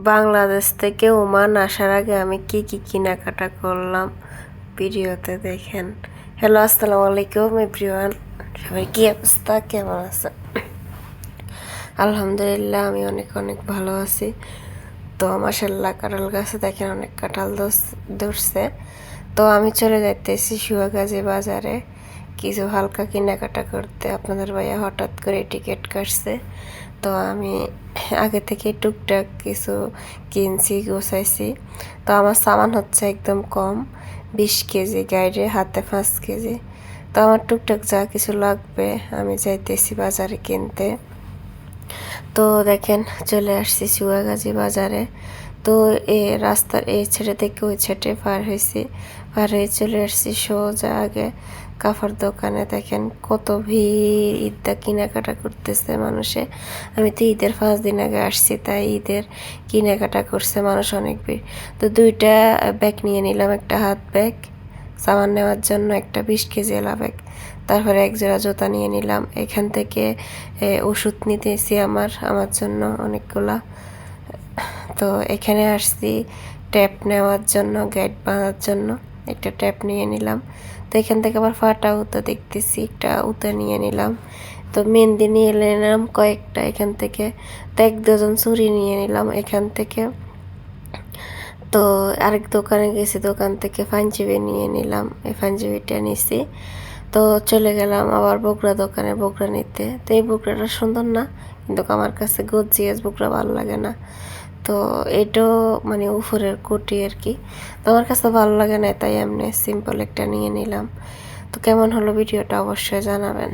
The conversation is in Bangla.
বাংলাদেশ থেকে ওমান আসার আগে আমি কি কি কেনাকাটা করলাম ভিডিওতে দেখেন। হ্যালো, আসসালামু আলাইকুম এভরিওয়ান। সবাই কি অবস্থা, কেমন আছে? আলহামদুলিল্লাহ আমি অনেক অনেক ভালো আছি। তো মাশাআল্লাহ কাঁঠাল গাছে দেখেন অনেক কাঁঠাল ধরছে। তো আমি চলে যাইতেছি সুয়াগাজী বাজারে কিছু হালকা কেনাকাটা করতে। আপনাদের ভাইয়া হঠাৎ করে টিকিট কাটছে, তো আমি আগে থেকে টুকটাক কিছু কিনছি, গোছাইছি। তো আমার সামান হচ্ছে একদম কম, 20 কেজি, গাইডে হাতে 5 কেজি। তো আমার টুকটাক যা কিছু লাগবে আমি যাইতেছি বাজারে কিনতে। তো দেখেন চলে আসছি সুয়াগাজী বাজারে। তো রাস্তার এই ছেড়ে থেকে ওই ছেটে পার হয়ে চলে আসছি সোজা আগে কাপড় দোকানে। দেখেন কত ভিড়, ঈদটা কেনাকাটা করতেছে মানুষে। আমি তো ঈদের 5 দিন আগে আসছি, তাই ঈদের কেনাকাটা করছে মানুষ অনেক ভিড়। তো 2টা ব্যাগ নিয়ে নিলাম, একটা হাত ব্যাগ সামান নেওয়ার জন্য, একটা 20 কেজি এলা ব্যাগ। তারপরে এক জোড়া জুতা নিয়ে নিলাম। এখান থেকে ওষুধ নিতেছি আমার জন্য অনেকগুলা। তো এখানে আসছি ট্যাপ নেওয়ার জন্য, গাইড বাঁধার জন্য একটা ট্যাপ নিয়ে নিলাম। তো এখান থেকে আবার ফাটা উতা দেখতেছি, একটা উতা নিয়ে নিলাম। তো মেহেন্দি নিয়ে নিলাম কয়েকটা এখান থেকে। তো 1 ডজন চুড়ি নিয়ে নিলাম এখান থেকে। তো আরেক দোকানে গেছি, দোকান থেকে পাঞ্জাবি নিয়ে নিলাম, এই পাঞ্জাবিটা নিছি। তো চলে গেলাম আবার বগুড়া দোকানে বগুড়া নিতে। তো এই বগুড়াটা সুন্দর না, কিন্তু আমার কাছে গর্জিয়াস বগুড়া ভালো লাগে না। তো এটাও মানে উপরের কোটি আর কি, তো আমার কাছে ভালো লাগে না, তাই এমনি সিম্পল একটা নিয়ে নিলাম। তো কেমন হলো ভিডিওটা অবশ্যই জানাবেন।